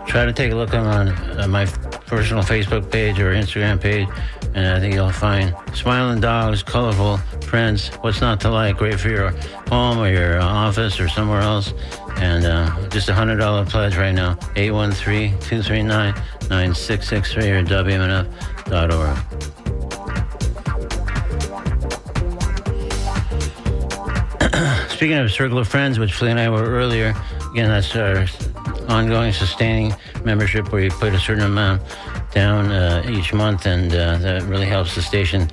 Try to take a look on my personal Facebook page or Instagram page, and I think you'll find smiling dogs, colorful prints, what's not to like, great for your home or your office or somewhere else. And just $100 pledge right now, 813-239-9663 or WMNF.org. Speaking of Circle of Friends, which Flea and I were earlier, again, that's our ongoing sustaining membership where you put a certain amount down each month, and that really helps the station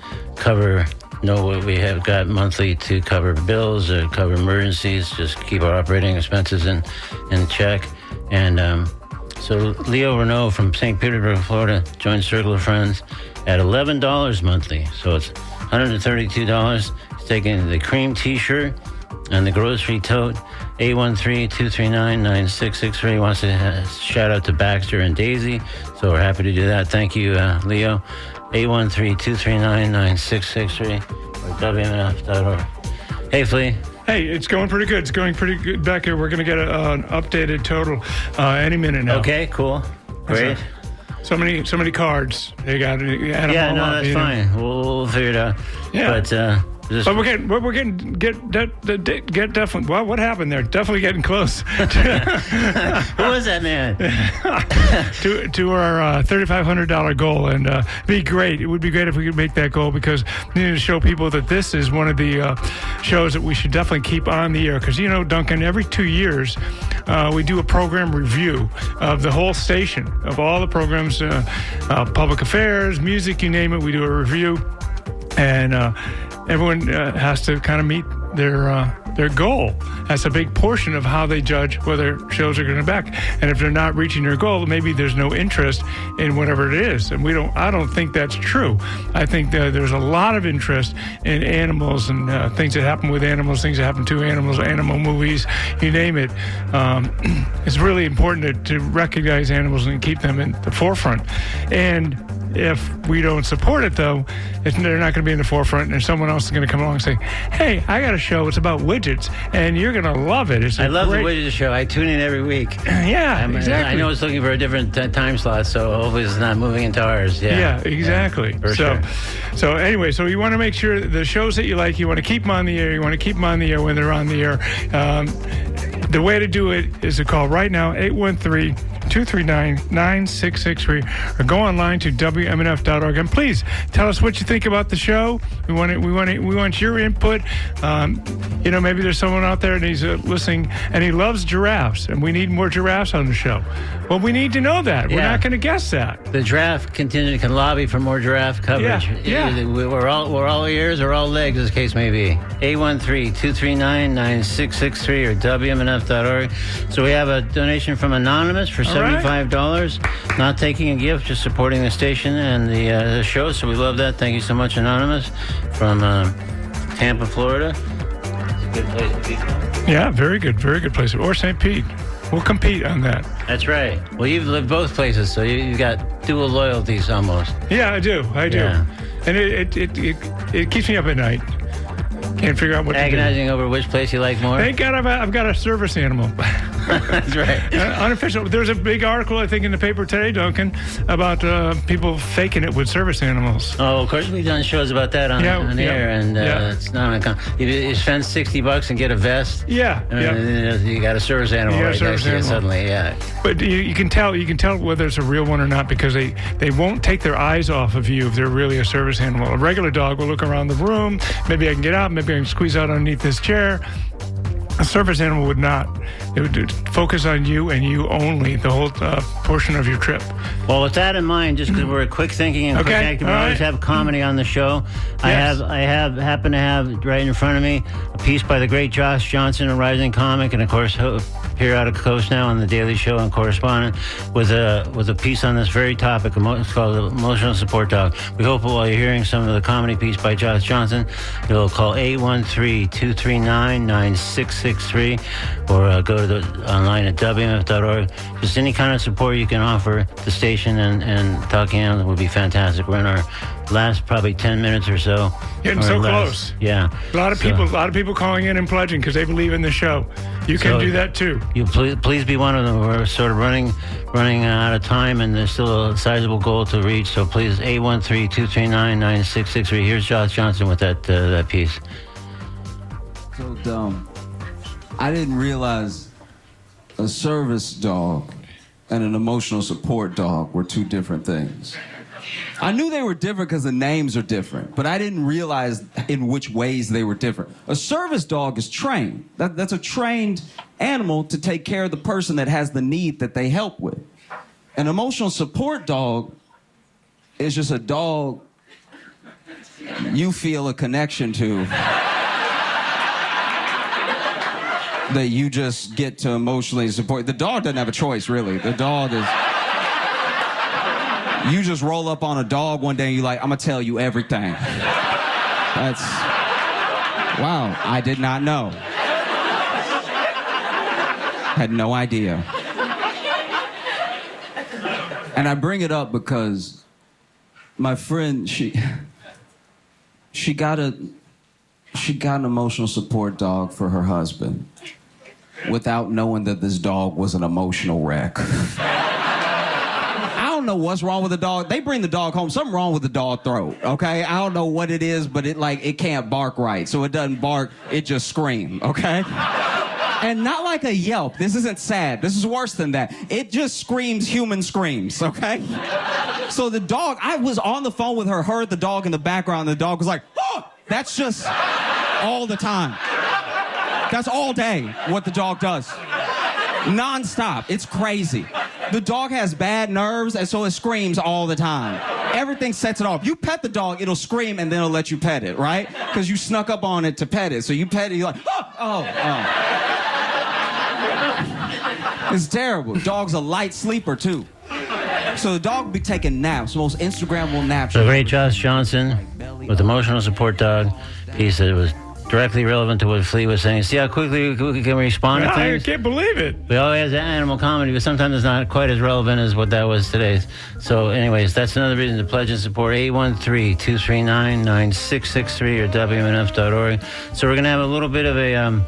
know what we have got monthly to cover bills, cover emergencies, just keep our operating expenses in check. And so Leo Renault from St. Petersburg, Florida, joined Circle of Friends at $11 monthly. So it's $132. He's taking the cream T-shirt and the grocery tote. 813-239-9663. Wants to shout out to Baxter and Daisy, so we're happy to do that. Thank you, Leo. 813-239-9663 or WMNF.org. Hey, Flea. Hey, it's going pretty good. It's going pretty good back here. We're going to get an updated total any minute now. Okay, cool. Great. So many cards. They got yeah, no, that's fine. We'll figure it out. Yeah. But we're getting definitely. Well, what happened there? Definitely getting close. Who was that man? to our $3,500 goal, and it would be great if we could make that goal, because we need to show people that this is one of the shows that we should definitely keep on the air. Because Duncan, every 2 years we do a program review of the whole station, of all the programs, public affairs, music, you name it. We do a review, and everyone has to kind of meet their goal. That's a big portion of how they judge whether shows are going to back. And if they're not reaching their goal, maybe there's no interest in whatever it is. And I don't think that's true. I think that there's a lot of interest in animals and things that happen with animals, things that happen to animals, animal movies, you name it. It's really important to recognize animals and keep them in the forefront. And if we don't support it, though, they're not going to be in the forefront, and someone else is going to come along and say, hey, I got a show. It's about widgets, and you're going to love it. I love the widget show. I tune in every week. Yeah, exactly. I know it's looking for a different time slot, so hopefully it's not moving into ours. Yeah, exactly. Yeah, for sure. So anyway, so you want to make sure the shows that you like, you want to keep them on the air. You want to keep them on the air when they're on the air. The way to do it is to call right now, 813-239-9663, or go online to WMNF.org. And please tell us what you think about the show. We want your input. Maybe there's someone out there and he's listening and he loves giraffes, and we need more giraffes on the show. Well, we need to know that. We're not going to guess that. The giraffe contingent can lobby for more giraffe coverage. Yeah. We're all ears or all legs, as the case may be. 813-239-9663 or WMNF.org. So we have a donation from Anonymous for $75. Right. Not taking a gift, just supporting the station and the show. So we love that. Thank you so much, Anonymous, from Tampa, Florida. It's a good place to be. Yeah, very good place. Or St. Pete. We'll compete on that. That's right. Well, you've lived both places, so you've got dual loyalties almost. Yeah, I do. Yeah. And it keeps me up at night. Can't figure out what Agonizing over which place you like more? Thank God I've got a service animal. That's right. Unofficial. There's a big article, I think, in the paper today, Duncan, about people faking it with service animals. Oh, of course, we've done shows about that on air, and it's not uncommon. You spend $60 and get a vest. Yeah. You got a service animal right next to you suddenly, yeah. But you can tell whether it's a real one or not because they won't take their eyes off of you if they're really a service animal. A regular dog will look around the room. Maybe I can get out. Maybe I can squeeze out underneath this chair. A service animal would not. It would focus on you and you only the whole portion of your trip. Well, with that in mind, just because we're quick thinking and quick acting, we always have comedy on the show. Yes. I happen to have right in front of me a piece by the great Josh Johnson, a rising comic, and of course periodic host now on the Daily Show and correspondent with a piece on this very topic. It's called the Emotional Support Dog. We hope while you're hearing some of the comedy piece by Josh Johnson, you'll call 813-239-9663 or go to online at WMF.org. Just any kind of support you can offer the station and Talking Animals would be fantastic. We're in our last probably 10 minutes or so. Getting so close. Yeah. A lot of people calling in and pledging because they believe in the show. You can do that too. You please be one of them. We're sort of running out of time, and there's still a sizable goal to reach. So please, 813-239-9663. Here's Josh Johnson with that piece. So dumb. I didn't realize a service dog and an emotional support dog were two different things. I knew they were different because the names are different, but I didn't realize in which ways they were different. A service dog is trained. That's a trained animal to take care of the person that has the need that they help with. An emotional support dog is just a dog you feel a connection to that you just get to emotionally support. The dog doesn't have a choice, really. The dog is... You just roll up on a dog one day and you're like, I'm going to tell you everything. That's... Wow, I did not know. Had no idea. And I bring it up because my friend, she got an emotional support dog for her husband without knowing that this dog was an emotional wreck. I don't know what's wrong with the dog. They bring the dog home. Something wrong with the dog throat, okay? I don't know what it is, but it can't bark right. So it doesn't bark, it just screams, okay? And not like a yelp. This isn't sad. This is worse than that. It just screams human screams, okay? So the dog, I was on the phone with her, heard the dog in the background, and the dog was like, oh! That's just all the time. That's all day what the dog does. Non-stop. It's crazy. The dog has bad nerves, and so it screams all the time. Everything sets it off. You pet the dog, it'll scream, and then it'll let you pet it, right? Because you snuck up on it to pet it. So you pet it, you're like, oh. It's terrible. Dog's a light sleeper, too. So the dog will be taking naps, most Instagrammable naps. The great Josh Johnson with Emotional Support Dog piece that was directly relevant to what Flea was saying. See how quickly we can respond to things? I can't believe it. We always have animal comedy, but sometimes it's not quite as relevant as what that was today. So anyways, that's another reason to pledge and support. 813-239-9663 or WMNF.org. So we're going to have a little bit of a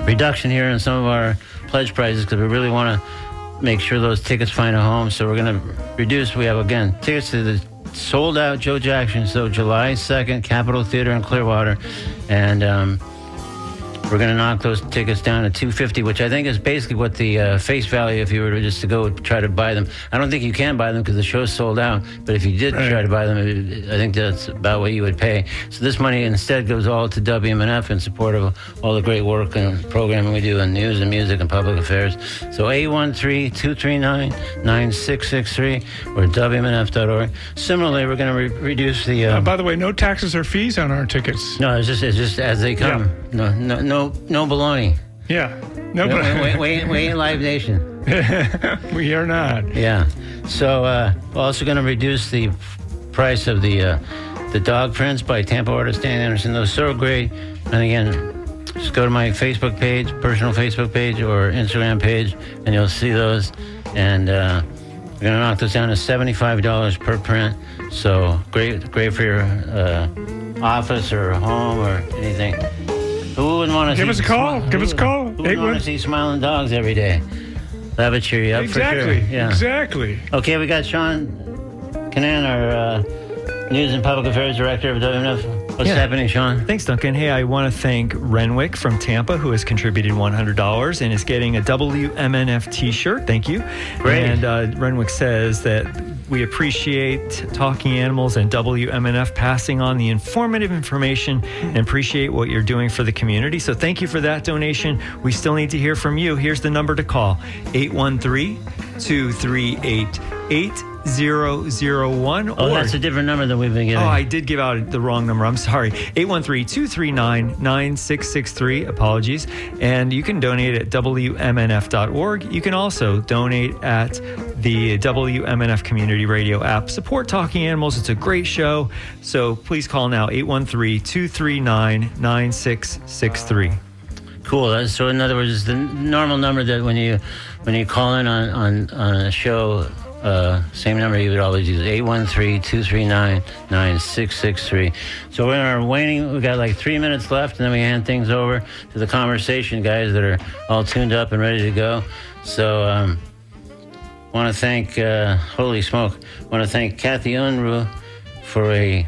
reduction here in some of our pledge prices because we really want to make sure those tickets find a home. So we're going to reduce. We have, again, tickets to the sold-out Joe Jackson show, July 2nd, Capitol Theater in Clearwater. And we're going to knock those tickets down to $250, which I think is basically what the face value if you were just to go try to buy them. I don't think you can buy them because the show's sold out, but if you did try to buy them, I think that's about what you would pay. So this money instead goes all to WMNF in support of all the great work and programming we do in news and music and public affairs. So 813-239-9663 or WMNF.org. Similarly, we're going to reduce the... by the way, no taxes or fees on our tickets. No, it's just as they come. Yeah. No baloney. Yeah. No baloney. We ain't Live Nation. We are not. Yeah. So we're also going to reduce the price of the dog prints by Tampa artist Dan Anderson. Those are so great. And again, just go to my Facebook page, personal Facebook page, or Instagram page, and you'll see those. And we're going to knock those down to $75 per print. So great for your office or home or anything. Who wouldn't want to Give us a call. Give us a call. Who wouldn't want to see smiling dogs every day? That would cheer you up for sure. Yeah. Exactly. Okay, we got Sean Canan, our News and Public Affairs Director of WMNF. What's happening, Sean? Thanks, Duncan. Hey, I want to thank Renwick from Tampa, who has contributed $100 and is getting a WMNF T-shirt. Thank you. Great. And Renwick says that we appreciate Talking Animals and WMNF passing on the informative information and appreciate what you're doing for the community. So thank you for that donation. We still need to hear from you. Here's the number to call, 813-238-8001. Oh, that's a different number than we've been getting. Oh, I did give out the wrong number. I'm sorry. 813-239-9663. Apologies. And you can donate at WMNF.org. You can also donate at the WMNF Community Radio app. Support Talking Animals. It's a great show. So please call now, 813-239-9663. Cool. So in other words, it's the normal number that when you call in on a show, same number you would always use, 813-239-9663. So we're in our waning. We've got like 3 minutes left, and then we hand things over to the conversation guys that are all tuned up and ready to go. So want to thank, holy smoke, want to thank Kathy Unruh for a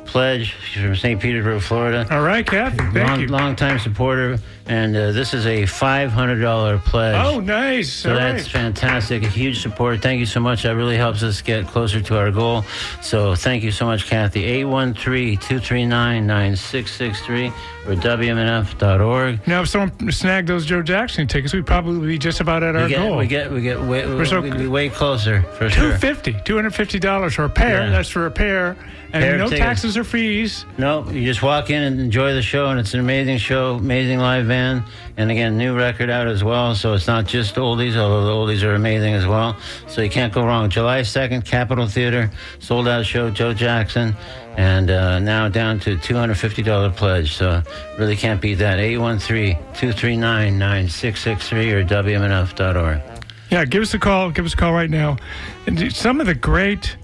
pledge. She's from St. Petersburg, Florida. All right, Kathy. Thank you. Long-time supporter. And this is a $500 pledge. Oh, nice. So that's fantastic. A huge support. Thank you so much. That really helps us get closer to our goal. So thank you so much, Kathy. 813-239-9663 or WMNF.org. Now, if someone snagged those Joe Jackson tickets, we'd probably be just about at our goal. We'd be way closer, for sure. $250 for a pair. Yeah. That's for a pair. And Pair no of tickets. taxes or fees. No, you just walk in and enjoy the show, and it's an amazing show, amazing live band, and again, new record out as well, so it's not just oldies, although the oldies are amazing as well, so you can't go wrong. July 2nd, Capitol Theater, sold-out show, Joe Jackson, and now down to $250 pledge, so really can't beat that. 813-239-9663 or WMNF.org. Yeah, give us a call. Give us a call right now. And some of the great...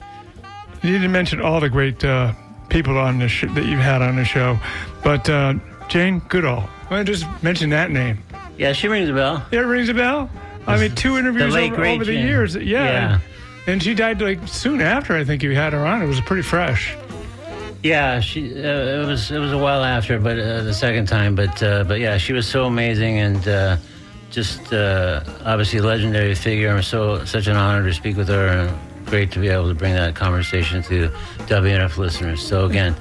You didn't mention all the great people on this that you've had on the show, but Jane Goodall. I just mention that name. Yeah, she rings a bell. Yeah, it rings a bell. I mean, 2 interviews over the Jane. years. Yeah. And she died like soon after. I think you had her on. It was pretty fresh. Yeah, she. It was a while after, but the second time. But yeah, she was so amazing and just obviously a legendary figure. Such an honor to speak with her. And great to be able to bring that conversation to WNF listeners. So again,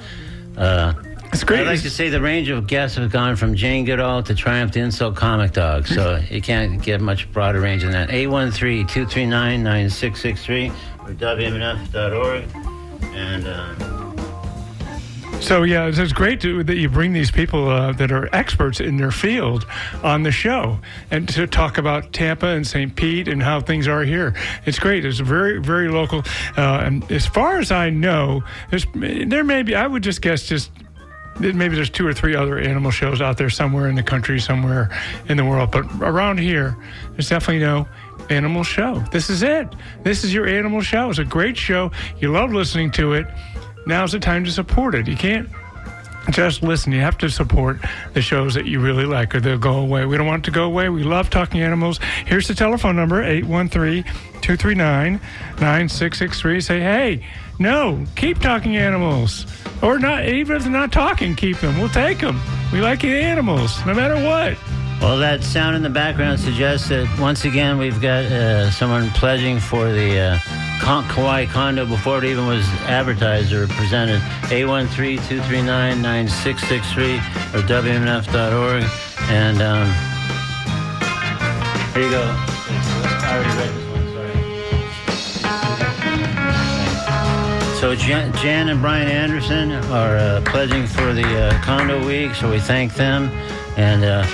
it's great. I'd like to say the range of guests have gone from Jane Goodall to Triumph to Insult Comic Dog. So you can't get much broader range than that. 813-239-9663 or WMNF.org. And so, yeah, it's great that you bring these people that are experts in their field on the show and to talk about Tampa and St. Pete and how things are here. It's great. It's very, very local. And as far as I know, there may be, I would just guess maybe there's 2 or 3 other animal shows out there somewhere in the country, somewhere in the world. But around here, there's definitely no animal show. This is it. This is your animal show. It's a great show. You love listening to it. Now's the time to support it. You can't just listen. You have to support the shows that you really like or they'll go away. We don't want it to go away. We love Talking Animals. Here's the telephone number, 813-239-9663. Say, hey, no, keep Talking Animals. Or not, even if they're not talking, keep them. We'll take them. We like the animals, no matter what. well, that sound in the background suggests that once again we've got someone pledging for the Kauai condo before it even was advertised or presented. 813-239-9663 or WMNF.org. And here you go. I already read this one, sorry. So Jan and Brian Anderson are pledging for the condo week, so we thank them. And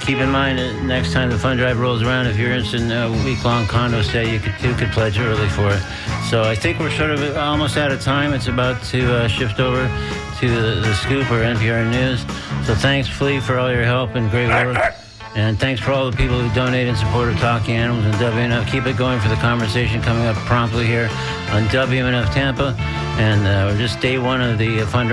keep in mind that next time the fund drive rolls around, if you're interested in a week-long condo stay, you could pledge early for it. So I think we're sort of almost out of time. It's about to shift over to the Scoop or NPR News. So thanks, Flea, for all your help and great work. And thanks for all the people who donate in support of Talking Animals and WNF. Keep it going for the conversation coming up promptly here on WNF Tampa. And we're just day one of the fundraiser.